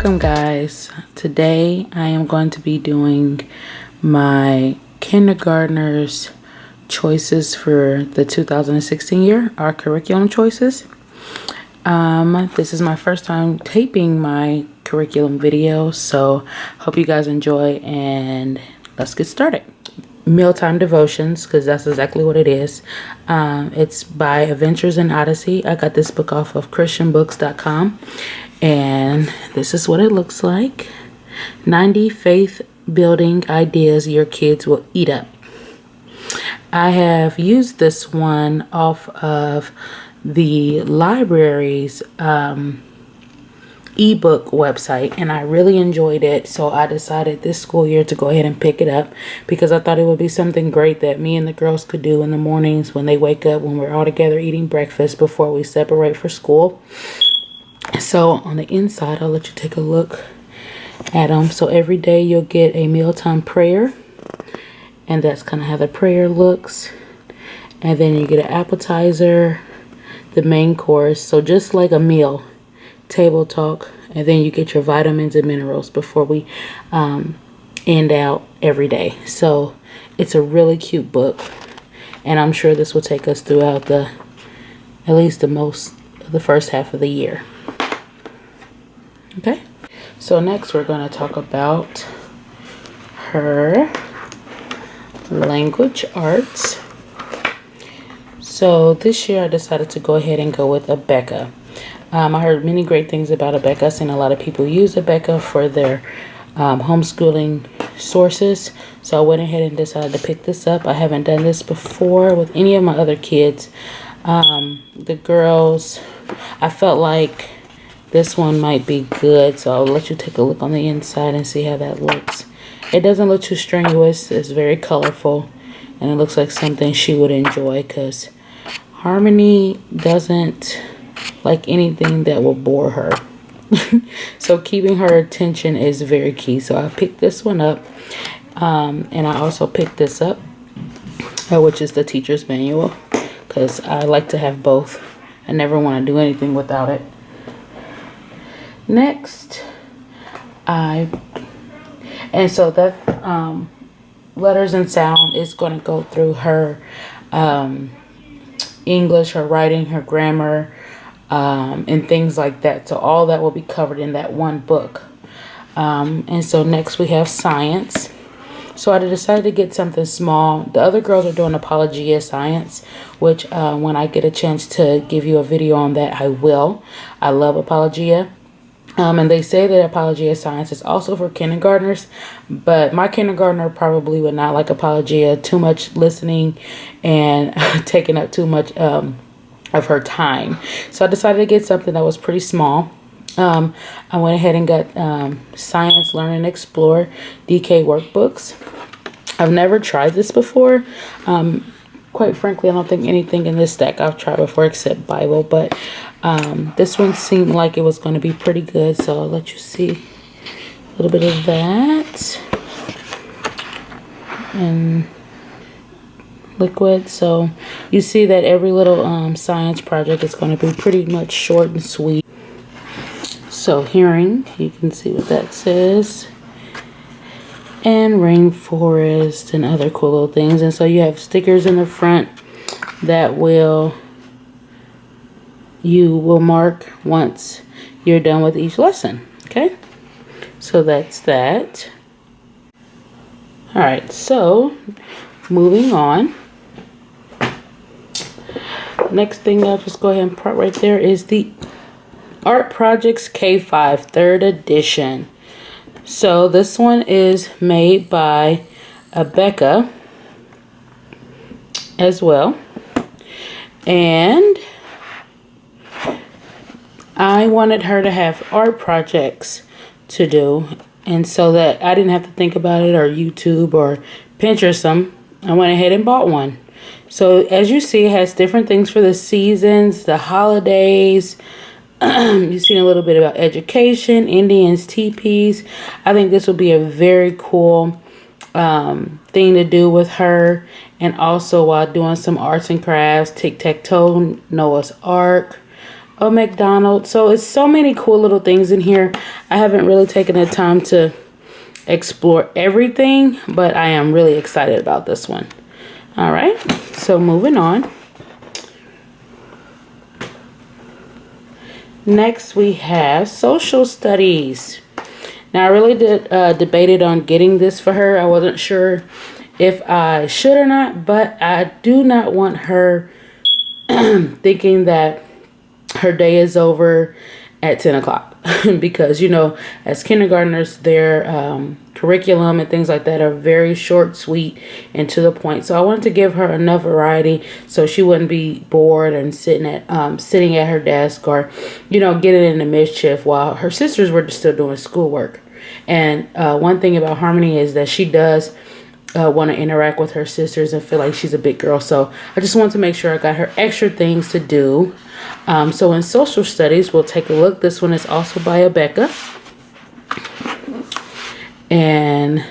Welcome guys. Today I am going to be doing my kindergartners choices for the 2016 year, our curriculum choices. This is my first time taping my curriculum video, so hope you guys enjoy and let's get started. Mealtime Devotions, because that's exactly what it is. It's by Adventures in Odyssey. I got this book off of christianbooks.com, and this is what it looks like. 90 faith building ideas your kids will eat up. I have used this one off of the library's ebook website, and I really enjoyed it, so I decided this school year to go ahead and pick it up because I thought it would be something great that me and the girls could do in the mornings when they wake up, when we're all together eating breakfast before we separate for school. So on the inside, I'll let you take a look at them. So every day you'll get a mealtime prayer, and that's kind of how the prayer looks. And then you get an appetizer, the main course, so just like a meal, table talk, and then you get your vitamins and minerals before we end out every day. So it's a really cute book, and I'm sure this will take us throughout at least the first half of the year. Okay, so next we're going to talk about her language arts. So this year I decided to go ahead and go with Abeka. I heard many great things about Abeka. I've seen a lot of people use Abeka for their homeschooling sources. So I went ahead and decided to pick this up. I haven't done this before with any of my other kids. The girls, I felt like this one might be good. So I'll let you take a look on the inside and see how that looks. It doesn't look too strenuous. It's very colorful. And it looks like something she would enjoy because Harmony doesn't like anything that will bore her. So keeping her attention is very key. So I picked this one up, and I also picked this up, which is the teacher's manual, because I like to have both. I never want to do anything without it. Next, so that letters and sound is going to go through her English, her writing, her grammar, and things like that. So all that will be covered in that one book. And so next we have science. So I decided to get something small. The other girls are doing Apologia Science, which when I get a chance to give you a video on that, I will. I love Apologia. And they say that Apologia Science is also for kindergartners, but my kindergartner probably would not like Apologia, too much listening and taking up too much of her time. So I decided to get something that was pretty small. I went ahead and got Science Learn and Explore DK workbooks. I've never tried this before. Quite frankly, I don't think anything in this stack I've tried before except Bible, but this one seemed like it was going to be pretty good, so I'll let you see a little bit of that. And liquid. So you see that every little science project is going to be pretty much short and sweet. So hearing, you can see what that says, and rainforest and other cool little things. And so you have stickers in the front that you will mark once you're done with each lesson. Okay, so that's that. All right, so moving on. Next thing I'll just go ahead and put right there is the Art Projects K5 3rd edition. So this one is made by Abeka as well. And I wanted her to have art projects to do, and so that I didn't have to think about it or YouTube or Pinterest them, I went ahead and bought one. So as you see, it has different things for the seasons, the holidays. You've seen a little bit about education, Indians, teepees. I think this will be a very cool thing to do with her, and also while doing some arts and crafts, tic-tac-toe, Noah's Ark, Oh, McDonald's. So it's so many cool little things in here. I haven't really taken the time to explore everything, but I am really excited about this one. All right, so moving on. Next we have social studies. Now I really debated on getting this for her. I wasn't sure if I should or not, but I do not want her thinking that her day is over at 10 o'clock because, you know, as kindergartners, their curriculum and things like that are very short, sweet, and to the point. So I wanted to give her enough variety so she wouldn't be bored and sitting at her desk or, you know, getting into mischief while her sisters were still doing schoolwork. And one thing about Harmony is that she does want to interact with her sisters and feel like she's a big girl. So I just want to make sure I got her extra things to do. So in social studies, we'll take a look. This one is also by Abeka. And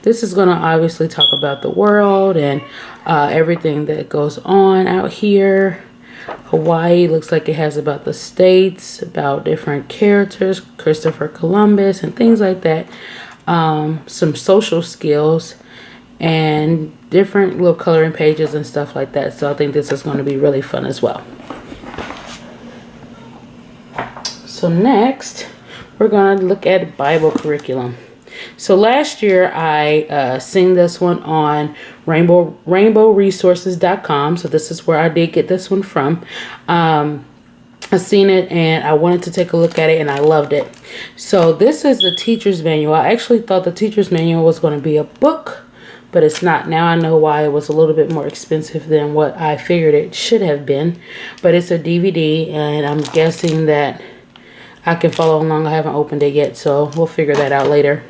this is going to obviously talk about the world and everything that goes on out here. Hawaii looks like it has about the states, about different characters, Christopher Columbus and things like that. Some social skills and different little coloring pages and stuff like that. So I think this is going to be really fun as well. So next, we're going to look at Bible curriculum. So last year I seen this one on rainbowresources.com. So this is where I did get this one from. I seen it and I wanted to take a look at it and I loved it. So this is the teacher's manual. I actually thought the teacher's manual was going to be a book, but it's not. Now I know why it was a little bit more expensive than what I figured it should have been. But it's a DVD and I'm guessing that I can follow along. I haven't opened it yet, so we'll figure that out later.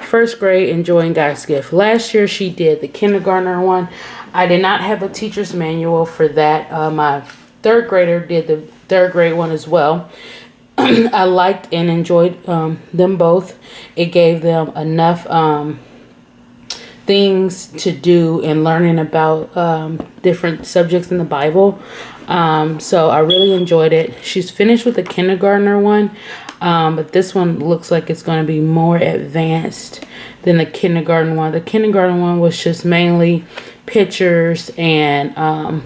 First grade, enjoying God's gift. Last year she did the kindergartner one. I did not have a teacher's manual for that. My third grader did the third grade one as well. I liked and enjoyed them both. It gave them enough things to do in learning about different subjects in the Bible. So I really enjoyed it. She's finished with the kindergartner one, but this one looks like it's going to be more advanced than the kindergarten one. The kindergarten one was just mainly pictures and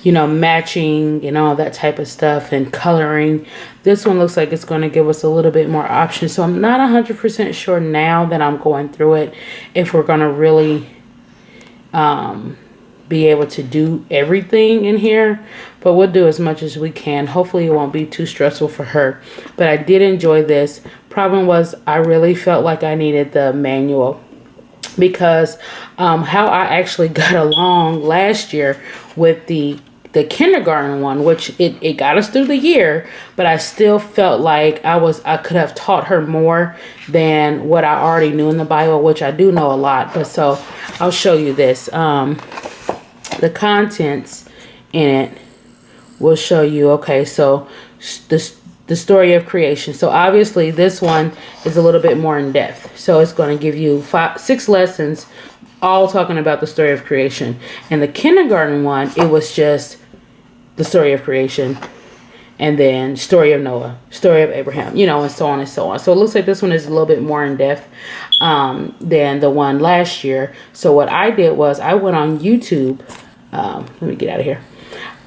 you know, matching and all that type of stuff and coloring. This one looks like it's going to give us a little bit more options. So I'm not 100% sure now that I'm going through it if we're going to really be able to do everything in here. But we'll do as much as we can. Hopefully it won't be too stressful for her. But I did enjoy this. Problem was I really felt like I needed the manual because how I actually got along last year with the kindergarten one, which it got us through the year, but I still felt like I could have taught her more than what I already knew in the Bible, which I do know a lot. But so I'll show you this. The contents in it will show you. Okay, so the story of creation. So obviously this one is a little bit more in depth. So it's going to give you 6 lessons all talking about the story of creation. And the kindergarten one, it was just the story of creation and then story of Noah, story of Abraham, you know, and so on and so on. So it looks like this one is a little bit more in depth than the one last year. So what I did was I went on YouTube. Let me get out of here.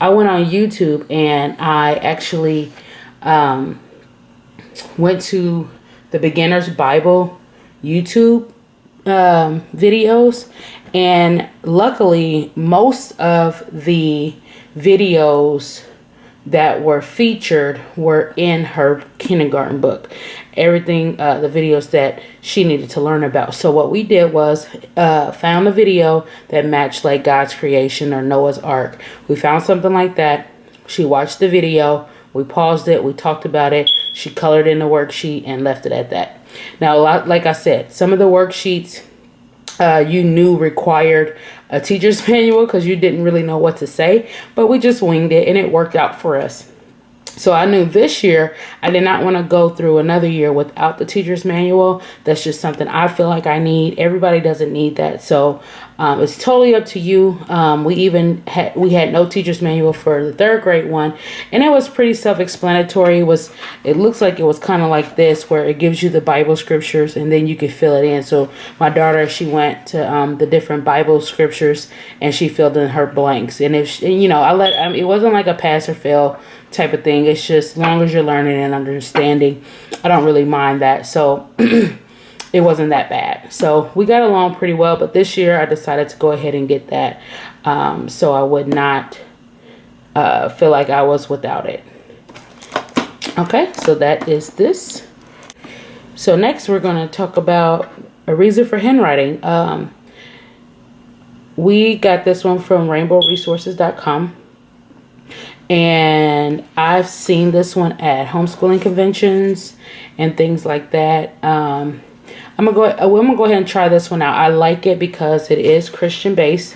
I went on YouTube and I actually went to the Beginner's Bible YouTube videos, and luckily most of the videos that were featured were in her kindergarten book. Everything, the videos that she needed to learn about. So what we did was found a video that matched like God's creation or Noah's Ark. We found something like that. She watched the video. We paused it. We talked about it. She colored in the worksheet and left it at that. Now, like I said, some of the worksheets you knew required a teacher's manual because you didn't really know what to say, but we just winged it and it worked out for us. So I knew this year I did not want to go through another year without the teacher's manual. That's just something I feel like I need. Everybody doesn't need that. So it's totally up to you. We had no teacher's manual for the third grade one, and it was pretty self-explanatory. It looks like it was kind of like this, where it gives you the Bible scriptures and then you can fill it in. So my daughter, she went to the different Bible scriptures and she filled in her blanks. And it wasn't like a pass or fail type of thing. It's just, as long as you're learning and understanding, I don't really mind that. So it wasn't that bad. So we got along pretty well. But this year I decided to go ahead and get that, so I would not feel like I was without it. Okay, so that is this. So next we're going to talk about a reason for handwriting. We got this one from rainbowresources.com. And I've seen this one at homeschooling conventions and things like that. I'm gonna go ahead and try this one out. I like it because it is Christian based.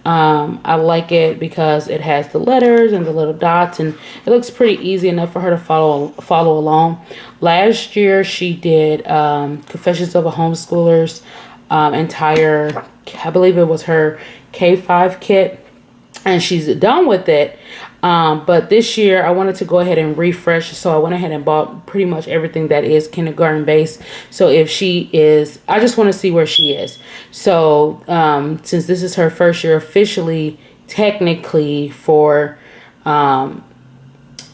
I like it because it has the letters and the little dots, and it looks pretty easy enough for her to follow along. Last year she did Confessions of a Homeschooler's entire, I believe it was her K-5 kit, and she's done with it. But this year I wanted to go ahead and refresh. So I went ahead and bought pretty much everything that is kindergarten based. So I just want to see where she is. So, since this is her first year officially, technically for,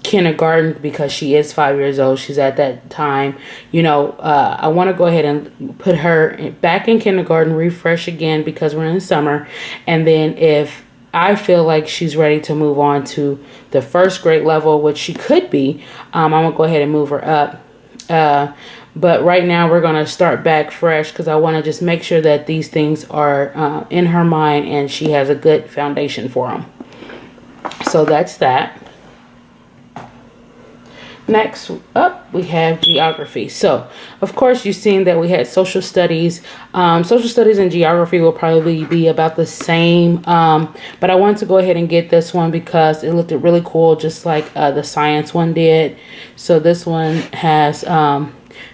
kindergarten, because she is 5 years old, she's at that time, I want to go ahead and put her back in kindergarten, refresh again, because we're in the summer. And then if I feel like she's ready to move on to the first grade level, which she could be, I'm going to go ahead and move her up. But right now we're going to start back fresh, because I want to just make sure that these things are in her mind and she has a good foundation for them. So that's that. Next up, we have geography. So, of course, you've seen that we had social studies. Social studies and geography will probably be about the same. But I wanted to go ahead and get this one because it looked really cool, just like the science one did. So this one has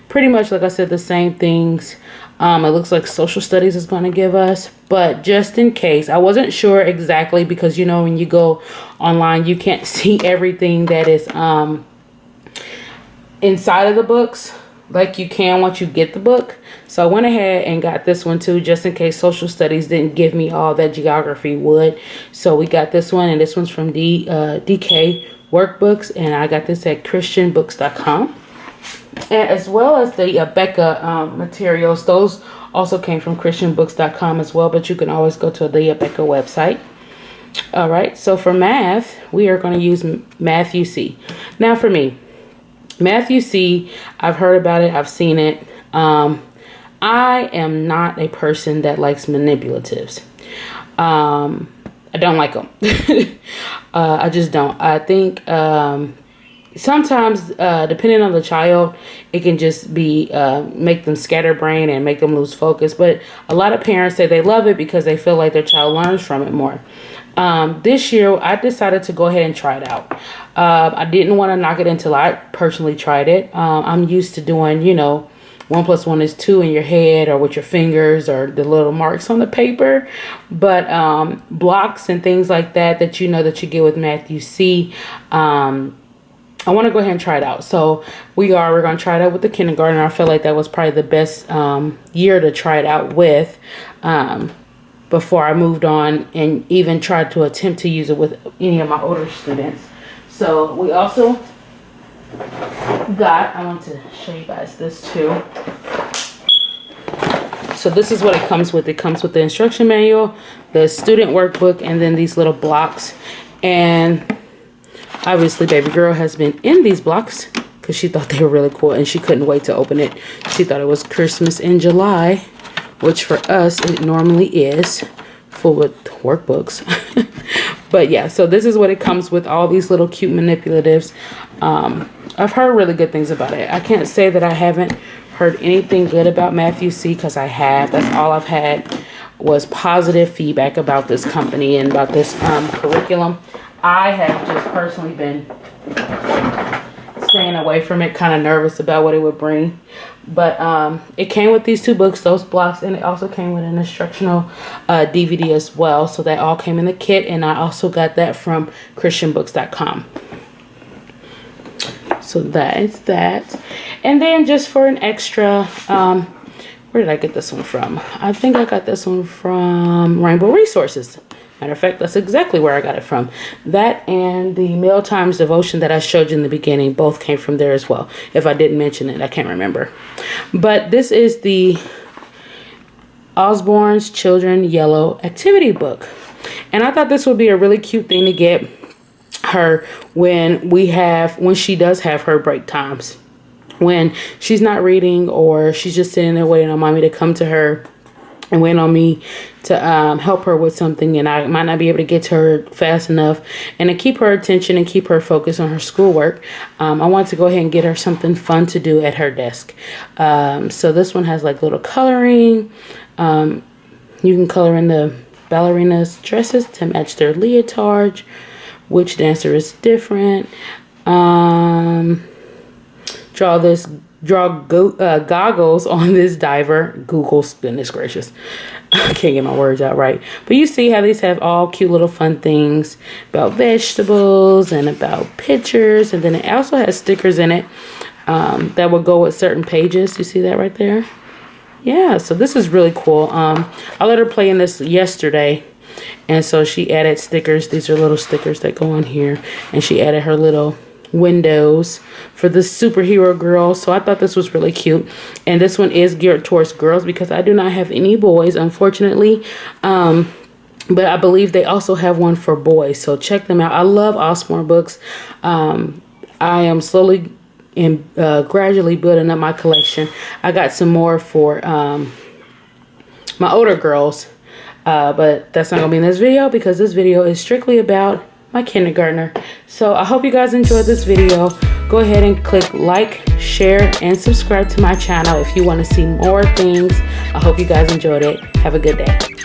pretty much, like I said, the same things. It looks like social studies is going to give us. But just in case, I wasn't sure exactly, because, when you go online, you can't see everything that is inside of the books like you can once you get the book. So I went ahead and got this one too, just in case social studies didn't give me all that geography would. So we got this one, and this one's from DK Workbooks, and I got this at christianbooks.com. And as well as the Becca materials, those also came from christianbooks.com as well, but you can always go to the Becca website. All right, so for math, we are going to use Matthew C. Now for me, Matthew C, I've heard about it, I've seen it. I am not a person that likes manipulatives. I don't like them. I just don't. I think sometimes, depending on the child, it can just be make them scatterbrain and make them lose focus. But a lot of parents say they love it because they feel like their child learns from it more. This year, I decided to go ahead and try it out. I didn't want to knock it until I personally tried it. I'm used to doing, 1 + 1 is 2 in your head, or with your fingers, or the little marks on the paper. But blocks and things like that that you get with Matthew C. I want to go ahead and try it out. So we're going to try it out with the kindergarten. I feel like that was probably the best year to try it out with. Before I moved on and even tried to attempt to use it with any of my older students. So we also got, I want to show you guys this too. So this is what it comes with. It comes with the instruction manual, the student workbook, and then these little blocks. And obviously baby girl has been in these blocks because she thought they were really cool and she couldn't wait to open it. She thought it was Christmas in July, which for us it normally is, full with workbooks. But yeah, so this is what it comes with, all these little cute manipulatives. I've heard really good things about it. I can't say that I haven't heard anything good about Matthew C, because I have. That's all I've had was positive feedback about this company and about this curriculum. I have just personally been staying away from it, kind of nervous about what it would bring. But it came with these 2 books, those blocks, and it also came with an instructional DVD as well. So that all came in the kit, and I also got that from christianbooks.com. So that is that. And then just for an extra, where did I get this one from? I think I got this one from Rainbow Resources. Matter of fact, that's exactly where I got it from. That and the Mealtime Devotion that I showed you in the beginning both came from there as well. If I didn't mention it, I can't remember. But this is the Osborne's Children Yellow Activity Book. And I thought this would be a really cute thing to get her when she does have her break times. When she's not reading or she's just sitting there waiting on mommy to come to her and waiting on me to help her with something, and I might not be able to get to her fast enough, and to keep her attention and keep her focused on her schoolwork, I want to go ahead and get her something fun to do at her desk. So this one has like little coloring. You can color in the ballerinas' dresses to match their leotard. Which dancer is different. Draw goggles on this diver. Google's, goodness gracious. I can't get my words out right. But you see how these have all cute little fun things about vegetables and about pictures. And then it also has stickers in it that will go with certain pages. You see that right there? Yeah, so this is really cool. I let her play in this yesterday. And so she added stickers. These are little stickers that go on here. And she added her little windows for the superhero girl. So I thought this was really cute. And this one is geared towards girls because I do not have any boys, unfortunately. But I believe they also have one for boys. So check them out. I love Osborne books. I am slowly and gradually building up my collection. I got some more for my older girls. But that's not going to be in this video because this video is strictly about my kindergartner. So I hope you guys enjoyed this video. Go ahead and click like, share, and subscribe to my channel if you want to see more things. I hope you guys enjoyed it. Have a good day.